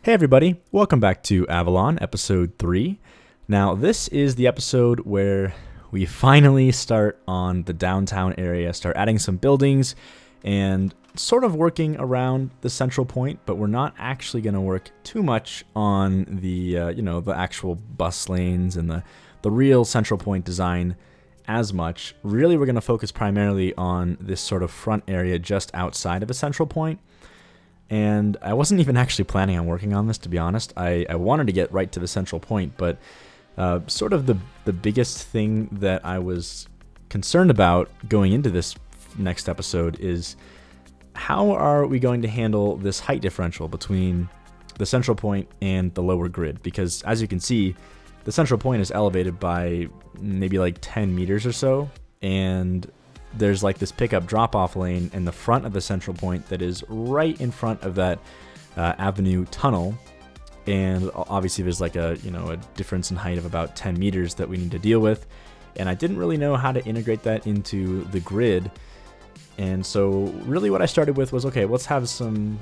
Hey everybody, welcome back to Avalon, episode 3. Now this is the episode where we finally start on the downtown area, start adding some buildings and sort of working around the central point, but we're not actually going to work too much on the, the actual bus lanes and the real central point design as much. Really, we're going to focus primarily on this sort of front area just outside of a central point. And I wasn't even actually planning on working on this, to be honest. I wanted to get right to the central point, but sort of the biggest thing that I was concerned about going into this next episode is how are we going to handle this height differential between the central point and the lower grid? Because as you can see, the central point is elevated by maybe like 10 meters or so, and there's like this pickup drop-off lane in the front of the central point that is right in front of that avenue tunnel, and obviously there's like a difference in height of about 10 meters that we need to deal with, and I didn't really know how to integrate that into the grid. And so really what I started with was, okay, let's have some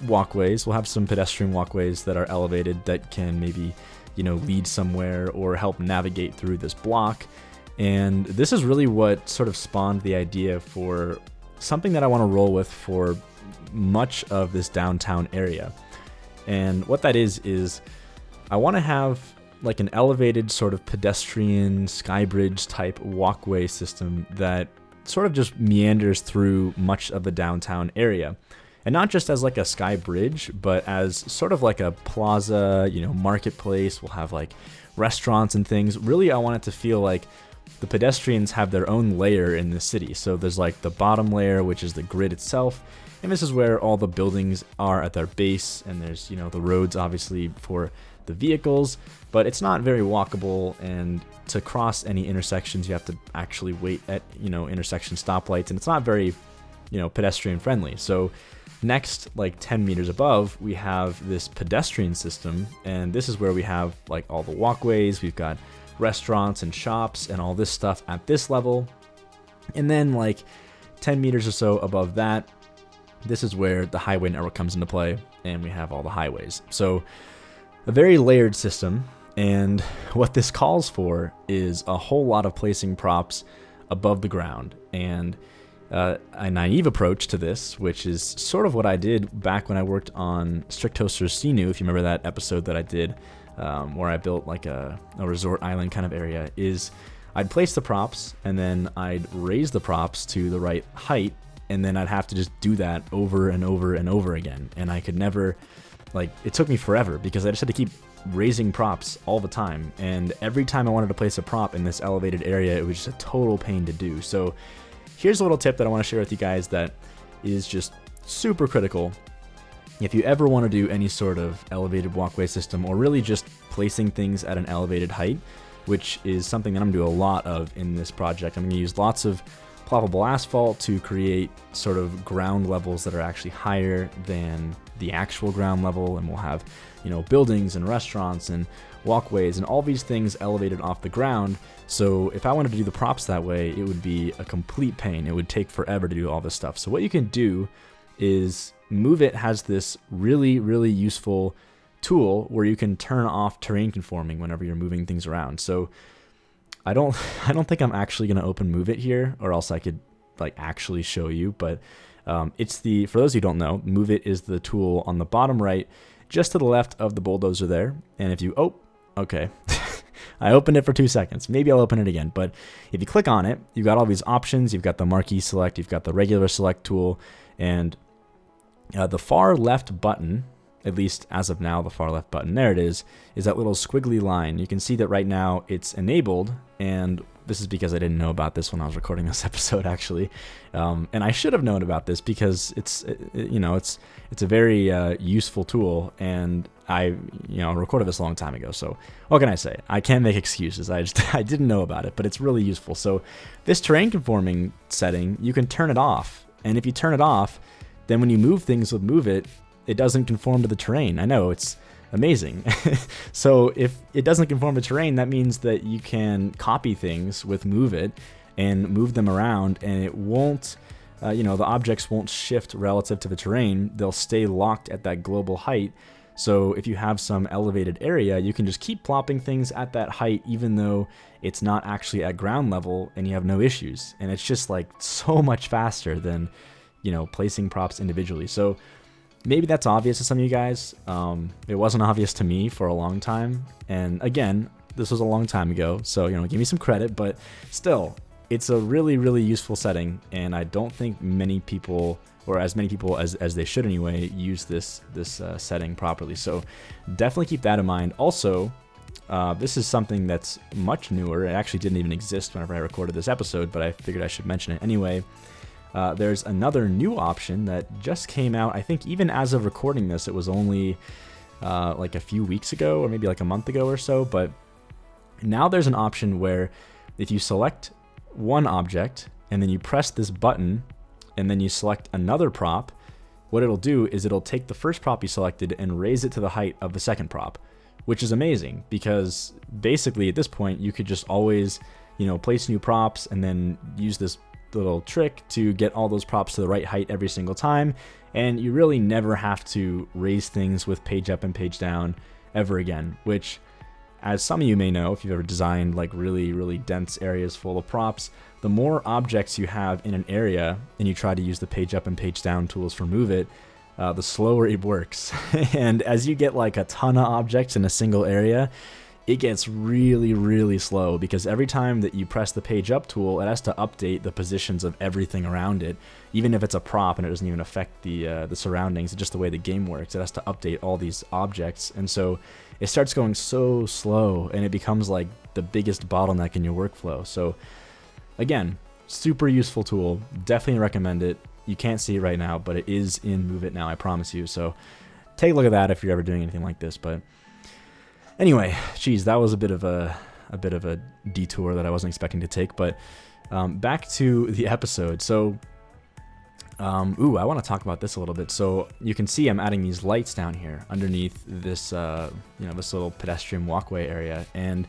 walkways. We'll have some pedestrian walkways that are elevated that can maybe lead somewhere or help navigate through this block. And this is really what sort of spawned the idea for something that I want to roll with for much of this downtown area. And what that is I want to have like an elevated sort of pedestrian skybridge type walkway system that sort of just meanders through much of the downtown area. And not just as like a sky bridge, but as sort of like a plaza, marketplace. We'll have like restaurants and things. Really, I want it to feel like the pedestrians have their own layer in the city. So there's like the bottom layer, which is the grid itself. And this is where all the buildings are at their base. And there's, the roads obviously for the vehicles, but it's not very walkable. And to cross any intersections, you have to actually wait at, intersection stoplights. And it's not very, pedestrian friendly. So next, like 10 meters above, we have this pedestrian system. And this is where we have like all the walkways. We've got restaurants and shops and all this stuff at this level. And then like 10 meters or so above that, this is where the highway network comes into play, and we have all the highways. So a very layered system, and what this calls for is a whole lot of placing props above the ground. And a naive approach to this, which is sort of what I did back when I worked on Strictoster's Sinu, if you remember that episode that I did, where I built like a resort island kind of area, is I'd place the props and then I'd raise the props to the right height, and then I'd have to just do that over and over and over again. And I could never, it took me forever because I just had to keep raising props all the time. And every time I wanted to place a prop in this elevated area, it was just a total pain to do. So here's a little tip that I want to share with you guys that is just super critical. If you ever want to do any sort of elevated walkway system, or really just placing things at an elevated height, which is something that I'm going to do a lot of in this project. I'm going to use lots of ploppable asphalt to create sort of ground levels that are actually higher than the actual ground level, and we'll have, buildings and restaurants and walkways and all these things elevated off the ground. So if I wanted to do the props that way, it would be a complete pain. It would take forever to do all this stuff. So what you can do is Move It has this really, really useful tool where you can turn off terrain conforming whenever you're moving things around. So I don't think I'm actually going to open Move It here, or else I could actually show you. But for those who don't know, Move It is the tool on the bottom right, just to the left of the bulldozer there. And if you, okay. I opened it for 2 seconds. Maybe I'll open it again. But if you click on it, you've got all these options. You've got the marquee select, you've got the regular select tool, and the far left button, at least as of now, the far left button, there it is that little squiggly line. You can see that right now it's enabled, and this is because I didn't know about this when I was recording this episode, actually. And I should have known about this because it's a very useful tool, and I recorded this a long time ago. So what can I say? I can't make excuses. I didn't know about it, but it's really useful. So this terrain conforming setting, you can turn it off, and if you turn it off, then when you move things with Move It, it doesn't conform to the terrain. I know, it's amazing. So if it doesn't conform to terrain, that means that you can copy things with Move It and move them around, and it won't, the objects won't shift relative to the terrain. They'll stay locked at that global height. So if you have some elevated area, you can just keep plopping things at that height, even though it's not actually at ground level, and you have no issues. And it's just like so much faster than, you know, placing props individually. So maybe that's obvious to some of you guys. It wasn't obvious to me for a long time. And again, this was a long time ago, so, you know, give me some credit, but still, it's a really, really useful setting. And I don't think many people, or as many people as they should anyway, use this setting properly. So definitely keep that in mind. Also, this is something that's much newer. It actually didn't even exist whenever I recorded this episode, but I figured I should mention it anyway. There's another new option that just came out. I think even as of recording this, it was only like a few weeks ago, or maybe like a month ago or so. But now there's an option where if you select one object and then you press this button and then you select another prop, what it'll do is it'll take the first prop you selected and raise it to the height of the second prop, which is amazing because basically at this point you could just always, you know, place new props and then use this little trick to get all those props to the right height every single time, and you really never have to raise things with page up and page down ever again, which, as some of you may know, if you've ever designed like really, really dense areas full of props, the more objects you have in an area and you try to use the page up and page down tools for move it, the slower it works. And as you get like a ton of objects in a single area, it gets really, really slow because every time that you press the page up tool, it has to update the positions of everything around it. Even if it's a prop and it doesn't even affect the surroundings, it's just the way the game works. It has to update all these objects. And so it starts going so slow and it becomes like the biggest bottleneck in your workflow. So again, super useful tool. Definitely recommend it. You can't see it right now, but it is in Move It Now, I promise you. So take a look at that if you're ever doing anything like this. But anyway, geez, that was a bit of a detour that I wasn't expecting to take. But back to the episode. So, I want to talk about this a little bit. So you can see I'm adding these lights down here underneath this, this little pedestrian walkway area. And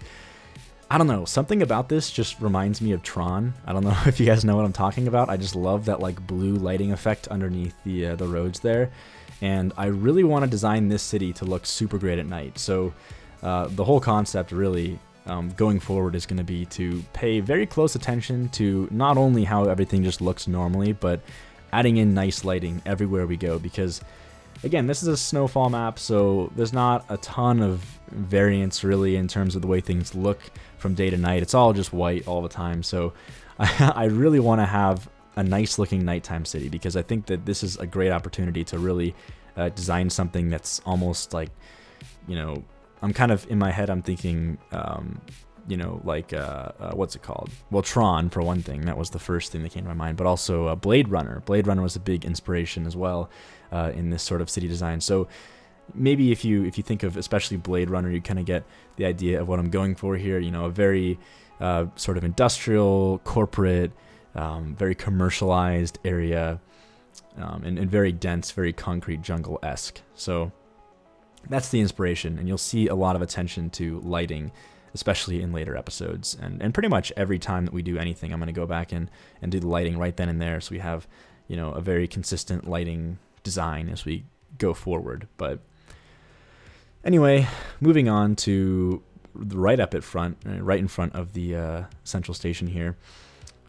I don't know, something about this just reminds me of Tron. I don't know if you guys know what I'm talking about. I just love that like blue lighting effect underneath the roads there. And I really want to design this city to look super great at night. So the whole concept really going forward is going to be to pay very close attention to not only how everything just looks normally, but adding in nice lighting everywhere we go. Because again, this is a snowfall map, so there's not a ton of variance really in terms of the way things look from day to night. It's all just white all the time. So I really want to have a nice looking nighttime city because I think that this is a great opportunity to really design something that's almost like, you know, I'm kind of in my head, I'm thinking, what's it called? Well, Tron, for one thing. That was the first thing that came to my mind, but also Blade Runner. Blade Runner was a big inspiration as well in this sort of city design. So maybe if you think of especially Blade Runner, you kind of get the idea of what I'm going for here. You know, a very sort of industrial, corporate, very commercialized area, and very dense, very concrete jungle-esque. So that's the inspiration, and you'll see a lot of attention to lighting, especially in later episodes. And pretty much every time that we do anything, I'm going to go back and do the lighting right then and there, so we have, you know, a very consistent lighting design as we go forward. But anyway, moving on to right up at front, right in front of the central station here.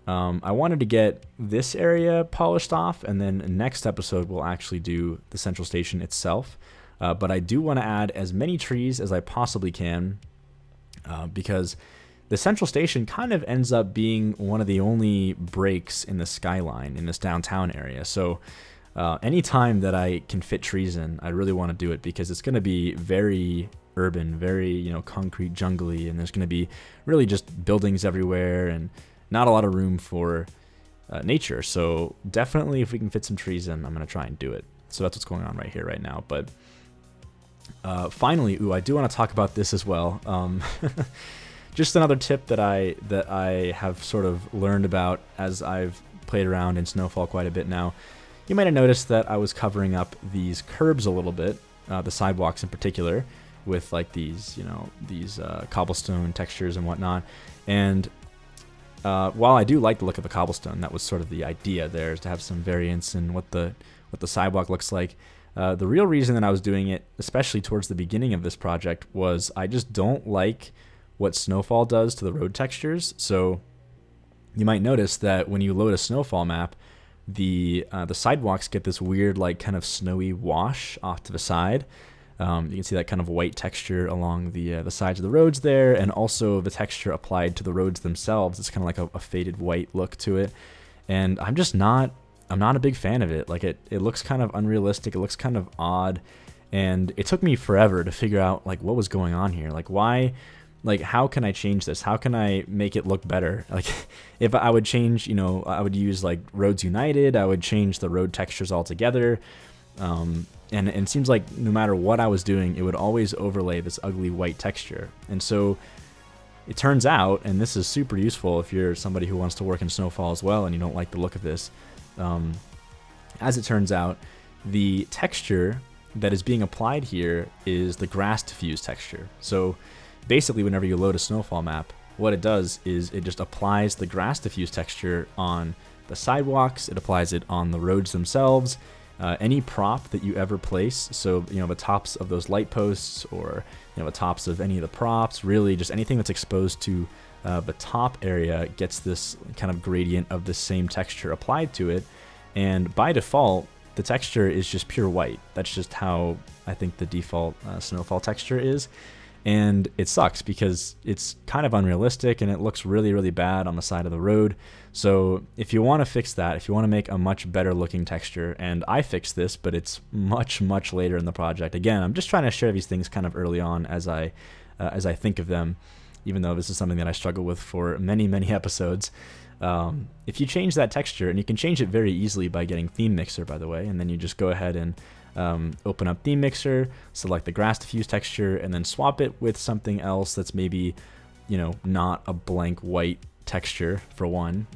I wanted to get this area polished off, and then next episode we'll actually do the central station itself. But I do want to add as many trees as I possibly can, because the central station kind of ends up being one of the only breaks in the skyline in this downtown area. So anytime that I can fit trees in, I really want to do it because it's going to be very urban, very, you know, concrete, jungly, and there's going to be really just buildings everywhere and not a lot of room for nature. So definitely if we can fit some trees in, I'm going to try and do it. So that's what's going on right here, right now. But finally, I do want to talk about this as well. Just another tip that I have sort of learned about as I've played around in Snowfall quite a bit now. You might have noticed that I was covering up these curbs a little bit, the sidewalks in particular, with like these, you know, these cobblestone textures and whatnot. And while I do like the look of the cobblestone, that was sort of the idea there, is to have some variance in what the sidewalk looks like. The real reason that I was doing it, especially towards the beginning of this project, was I just don't like what snowfall does to the road textures. So you might notice that when you load a snowfall map, the sidewalks get this weird, like, kind of snowy wash off to the side. You can see that kind of white texture along the sides of the roads there, and also the texture applied to the roads themselves. It's kind of like a faded white look to it, and I'm not a big fan of it. Like, it looks kind of unrealistic. It looks kind of odd, and it took me forever to figure out, like, what was going on here. Like, why? Like, how can I change this? How can I make it look better? Like, if I would change, I would use, like, Roads United. I would change the road textures altogether. And it seems like no matter what I was doing, it would always overlay this ugly white texture. And so it turns out, and this is super useful if you're somebody who wants to work in snowfall as well and you don't like the look of this, as it turns out, the texture that is being applied here is the grass diffuse texture. So basically, whenever you load a snowfall map, what it does is it just applies the grass diffuse texture on the sidewalks. It applies it on the roads themselves. Any prop that you ever place, so the tops of those light posts, or the tops of any of the props, really just anything that's exposed to the top area gets this kind of gradient of the same texture applied to it. And by default, the texture is just pure white. That's just how I think the default snowfall texture is. And it sucks because it's kind of unrealistic and it looks really, really bad on the side of the road. So if you want to fix that, if you want to make a much better looking texture, and I fixed this, but it's much, much later in the project. Again, I'm just trying to share these things kind of early on as I think of them, even though this is something that I struggle with for many, many episodes. If you change that texture, and you can change it very easily by getting Theme Mixer, by the way, and then you just go ahead and open up Theme Mixer, select the grass diffuse texture, and then swap it with something else that's maybe, not a blank white texture, for one.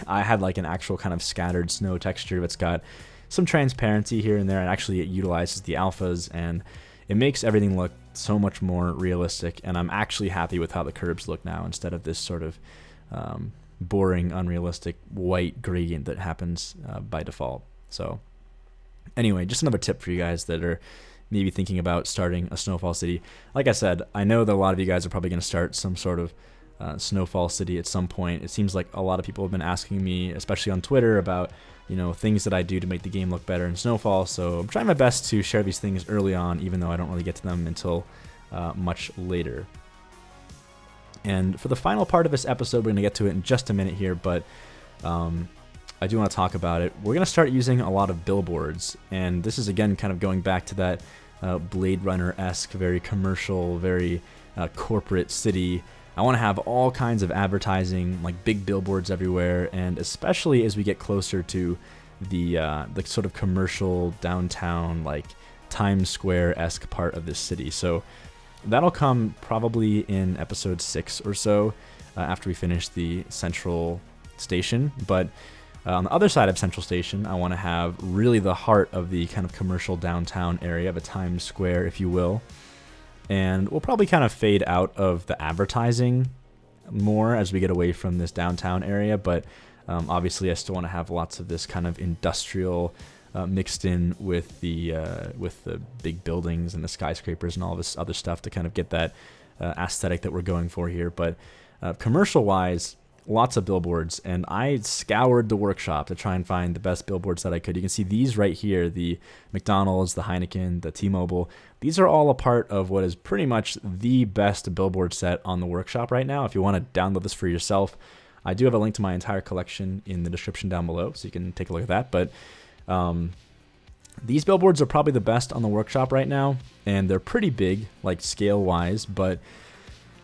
I had like an actual kind of scattered snow texture that's got some transparency here and there, and actually it utilizes the alphas, and it makes everything look so much more realistic, and I'm actually happy with how the curbs look now, instead of this sort of boring, unrealistic white gradient that happens by default. So anyway, just another tip for you guys that are maybe thinking about starting a snowfall city. Like I said, I know that a lot of you guys are probably going to start some sort of snowfall city at some point. It seems like a lot of people have been asking me, especially on Twitter, about things that I do to make the game look better in snowfall. So I'm trying my best to share these things early on, even though I don't really get to them until much later. And for the final part of this episode, we're going to get to it in just a minute here, but I do want to talk about it. We're going to start using a lot of billboards, and this is again kind of going back to that Blade Runner-esque, very commercial, very corporate city. I want to have all kinds of advertising, like big billboards everywhere, and especially as we get closer to the sort of commercial downtown, like Times Square-esque part of this city. So that'll come probably in episode 6 or so, after we finish the central station. But on the other side of Central Station, I want to have really the heart of the kind of commercial downtown area, the Times Square, if you will. And we'll probably kind of fade out of the advertising more as we get away from this downtown area. But obviously, I still want to have lots of this kind of industrial mixed in with the big buildings and the skyscrapers and all this other stuff to kind of get that aesthetic that we're going for here. But commercial-wise, lots of billboards, and I scoured the workshop to try and find the best billboards that I could. You can see these right here, the McDonald's, the Heineken, the T-Mobile. These are all a part of what is pretty much the best billboard set on the workshop right now. If you want to download this for yourself, I do have a link to my entire collection in the description down below, so you can take a look at that. But these billboards are probably the best on the workshop right now, and they're pretty big, like scale-wise, but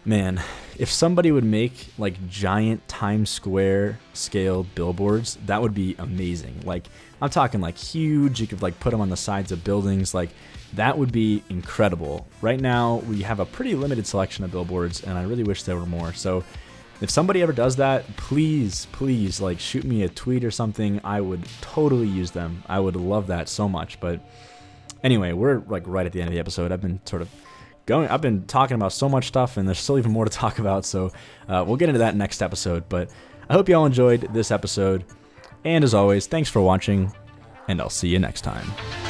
man, if somebody would make like giant Times Square scaled billboards, that would be amazing. Like, I'm talking like huge. You could like put them on the sides of buildings. Like, that would be incredible. Right now, we have a pretty limited selection of billboards, and I really wish there were more. So if somebody ever does that, please, like shoot me a tweet or something. I would totally use them. I would love that so much. But anyway, we're like right at the end of the episode. I've been talking about so much stuff, and there's still even more to talk about, so we'll get into that next episode. But I hope you all enjoyed this episode, and as always, thanks for watching, and I'll see you next time.